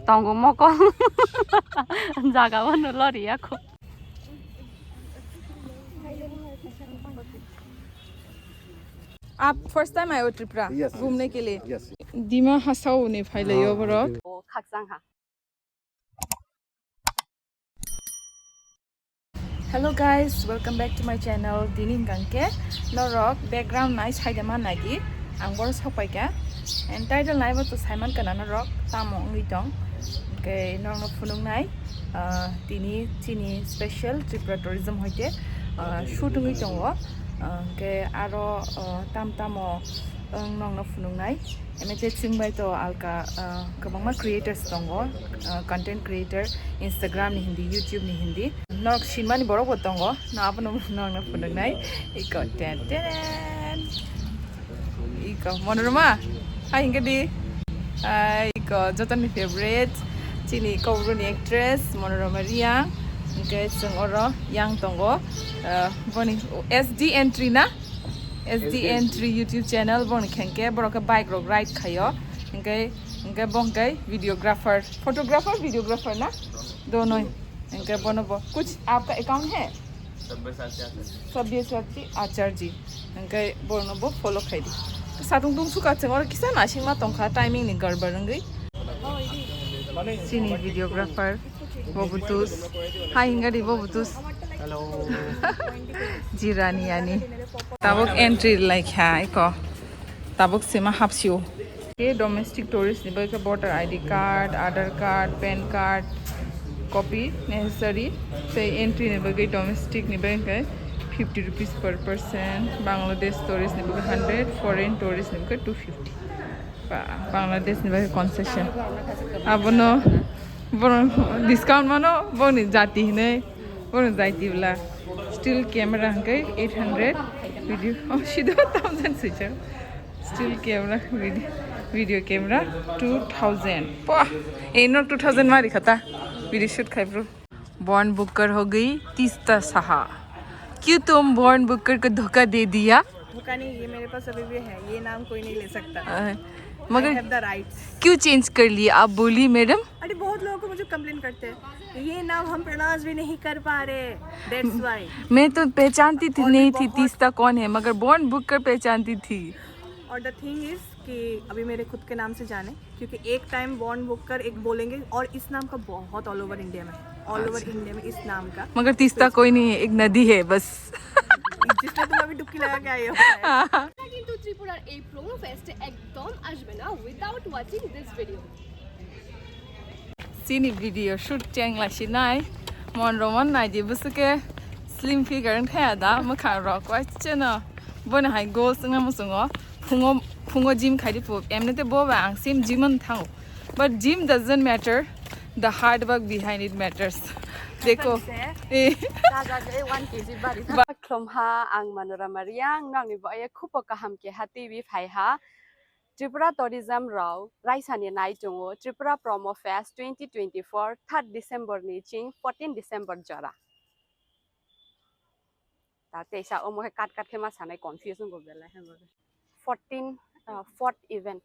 Tongo moko jaga banu lori ako. आप first time आए हो त्रिपुरा घूमने के लिए? Yes. दिमा हसाओ ने file yo Barak Khaksang ha. Hello guys, welcome back to my channel. Dinin gangke norok background nice haidama nagi angbor sopaika and title nai to Simon kana norok tamo ngitong ke norno funung nai tini chini special Tripura Tourism hoite shooting ngitong ke aro tam tamo nongno funung nai emete chingbai to alka kabangma creators tongo content creator Instagram ni hindi YouTube ni hindi nok shinmani borok botongo na apno nongno funung nai iko ten iko Monaroma hi ingedi iko jotani favorite chini kowruni actress Monaroma Reang ke sungoro yang tongo boni SD entry na SD entry YouTube channel bon khenke boroka bike rock ride khayo inke bongkai videographer videographer ना दोनों इनके बोनो कुछ आपका account है सब्यसाची आचार्य जी इनके बोनो बो follow खाई साथुं तुम सुका चंगोर किसा नाशिंग मा तंखा टाइमिंग नि गड़बड़ंगै सिनी वीडियोग्राफर बोबुतुस हाय इंगडी बोबुतुस हेलो जिरानी यानी tabuk entry like hai ko tabuk sima hapsiu ke domestic tourist ni bai ka voter ID card Aadhaar card PAN card copy necessary say entry ni bai domestic ni bai 50 rupees per person Bangladesh tourist ni bai 100 foreign tourist ni bai 250 Bangladesh ni bai concession abono discount mano boni jati ne boni jaiti bla still camera hangai 800 video oh shido 1000 switcher still camera video camera 2000 पा इनो 2000 मारी खता video shoot खाई bro bond Booker हो गई तीस्ता सहा क्यों तुम bond Booker को धोखा दे दिया धोखा नहीं ये मेरे पास अभी भी है ये नाम कोई नहीं ले सकता मगर I have the rights. क्यों चेंज कर लिया आप बोली मैडम अरे बहुत लोगों को मुझे कंप्लेन करते हैं ये नाम हम प्रोनाउंस भी नहीं कर पा रहे That's why. मैं तो पहचानती थी नहीं थी तीस्ता कौन है मगर बॉन्ड बुकर पहचानती थी और द थिंग इज कि अभी मेरे खुद के नाम से जाने क्योंकि एक टाइम बॉन्ड बुक कर एक बोलेंगे और इस नाम का बहुत ऑल ओवर इंडिया में इस नाम का मगर तीस्ता कोई नहीं है एक नदी है बस जिसमें तुम अभी डुबकी लगा के आए हो কিন্তু ত্রিপুরার এই প্রোমো ফেস্টে একদম আসবে না without watching this video Sini video shoot chang la shinai Monaroma nai di busuke slim figure kha da makha rock wa chena bona hai goal singa musungo phungo gym khai di pop emne te bo ba ang sim gym an thang but gym doesn't matter the hard work behind it matters देखो Klom ha ang Monaroma Reang nang ni boy khupo kaham ke hati wi phai ha Tripura Tourism Raw Raisani Nai Tungo Tripura Promo Fest 2024 3rd December ni ching 14 December jara ta teisa omo he kat khema sanai confusion go bela 4th event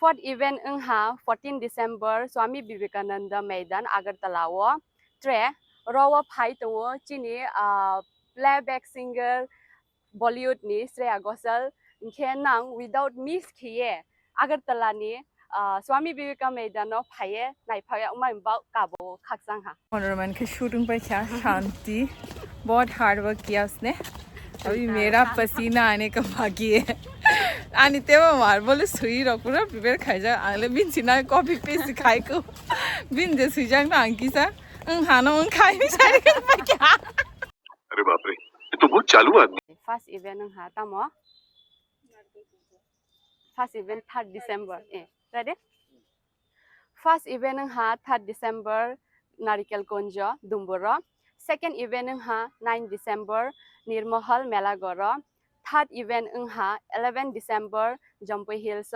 Fourth event ha 14 December Swami Vivekananda Maidan Agartala wo tre rawa phai tongo chini playback singer Bollywood ni Shreya Ghoshal nang without miss khiye Agartala ni Swami Vivekananda Maidan no phaye nai phaya umai ba kabo khaksang ha Monaroma के shooting पे क्या शांति बहुत hard work किया उसने अभी मेरा पसीना आने का बाकी है अनि तेवा मार बोले सुई रखुरा प्रिपेयर खाइ जा आले बिन सिना कॉफी पे सिखाइ को बिन जे सुई जांग ना अंकिसा हानो खाइ नि सारे क्या अरे बाप रे ये तो बहुत चालू आदमी first event ha tamo first event 3rd December ready first event ha 3rd December Narikel Konjo Dumboro second event ha 9 December Nirmahal Melagoro third event ha 11 December Jampu Hills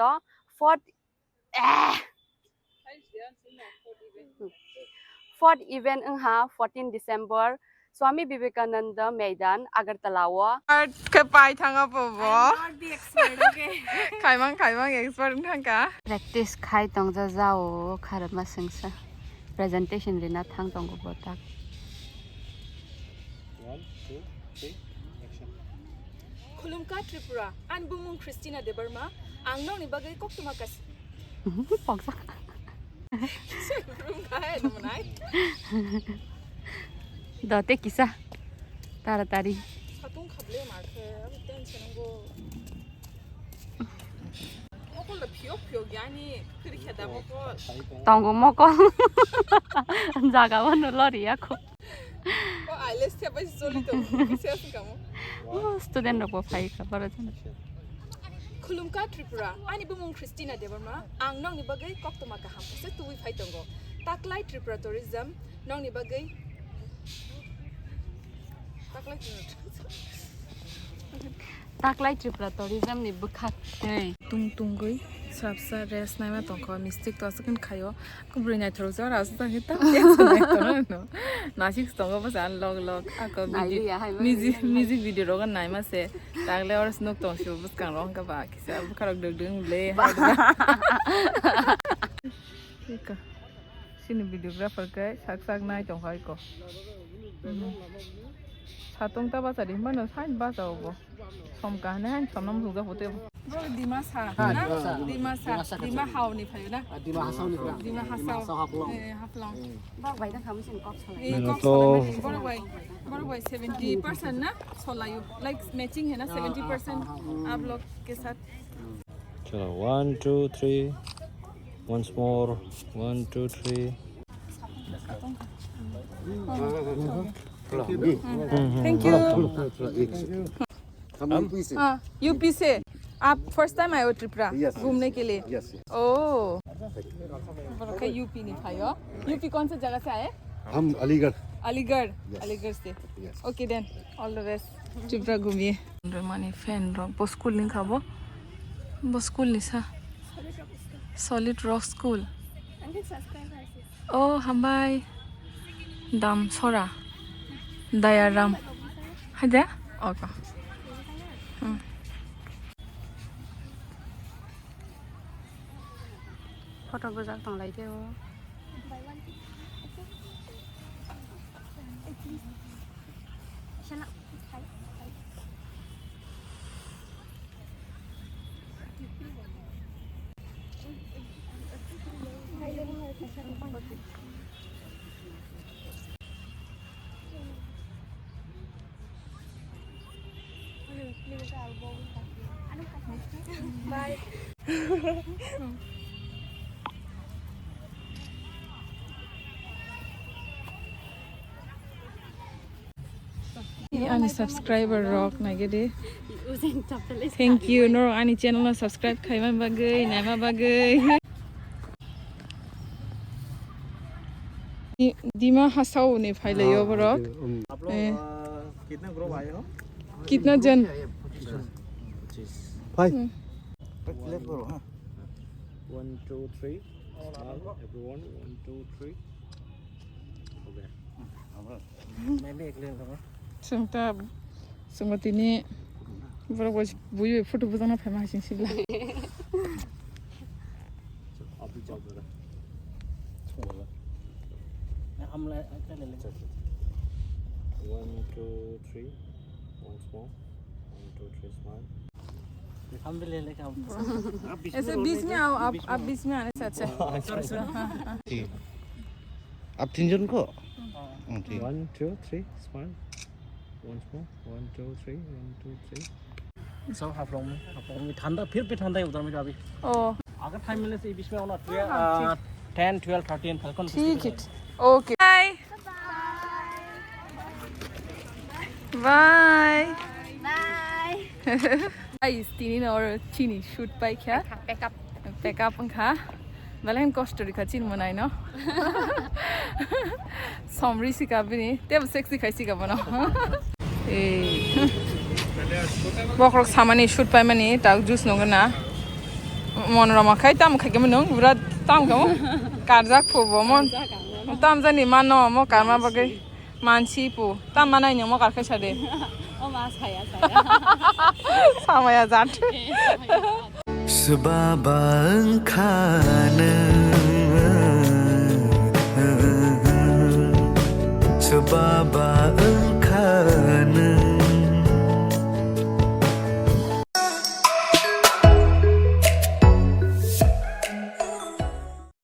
fourth event ha 14 December Swami Vivekananda Maidan Agartala wo ke pai thanga po bo not the expert, okay? kaimang expert thangka practice khai tongja jao kharma singsa presentation lina thang tong go tak 1 2 3 action Khulumka Tripura and bumung christinajdebbarma angnong ni bagai kok tumakas poksa khulumka hai mwnai dote kisa taratari satung khable marke abi tension go mokol da phyo gyani khiri kheda mokol tongo moko jaga wonu lori ako o ailes the pai soli to kise kamo student ro phai khabar jan Khulumka Tripura ani bumung christinajdebbarma angnong ni bagai kok tumaka ham se tuwi phai tongo taklai Tripura Tourism nong ni bagai taklai Tripura Tourism ni bukhat ei tung goi sapsa res nai ma tongko mistake to sakin khayo kubri nai thro zara as tang ta no nasik tongo ba san log ako music video ro ga nai ma se tagle or snok tong shu bus kang rong ka ba kisa bu kharok deng le ka sini videographer ka sak nai tong hai ko 사통 따바사리 만은 사인 바사오고 섬가네 한 섬남 수가 보대 뭐 디마사 디마사 디마하오니 파요나 dimahasauni pra 디마하사오 예 하플랑 ba bai da kham sin kok 예 cock बड़ो भाई 70% ना सोलायु like matching है ना 70% आप लोग के साथ चलो 1 2 3 once more 1 2 3 थैंक यू हम यूपी से हाँ यूपी से आप फर्स्ट टाइम आए हो त्रिपुरा घूमने के लिए यस ओह बड़ा यूपी नहीं था यो यूपी कौन सा जगह से आए हम अलीगढ़ अलीगढ़ से okay then all the best Tripura घूमिए माने फैन रो बस्कुल नहीं खाबो बस्कुल निसा सॉलिड रॉक स्कूल ओ हमाय दाम सोरा Dayaram. Ada? Okay. photo bajak tong lai deo bye Ani subscriber rock nagede thank you no ani channel na subscribe khaiman bagai naima bagai dima hasau ne phaile yo rock आप लोग कितने group आए हो कितना जन 5 late करो हां 1 2 3 smile everyone 1 2 3 okay मैं भी एक ले लूंगा sungta sungatini boro boj buyi photo bujana phema hasin sibla अभी चल रहा है हम ले ले 1 2 3 once more 1 2 3 smile हम भी ले लेके ऐसे बीच में आओ आप बीच में आने से अच्छा आप 3 जन को 1 2 3 smile once more 1 2 3 1 2 3 सब हाफ लॉन्ग में ठंडा फिर भी ठंडा है उधर में अभी ओ अगर टाइम मिले तो बीच में होना 10 12 13 फैल्कन ठीक है okay bye bye guys tini na or chini shoot pai kya pack up kha balen cost ri kha chin manai no somri sika bini te sexy khai sika bana eh bokrok samani shoot pai mani tak juice nong na monorama khai tam khai ke mano pura tam ka mo karjak phobo mon tam jani mano mo karma bagai मानसिपु तामा नायनो मा गारखै सादे अमा साया सामाया जात Sebaba engkana Sebaba engkana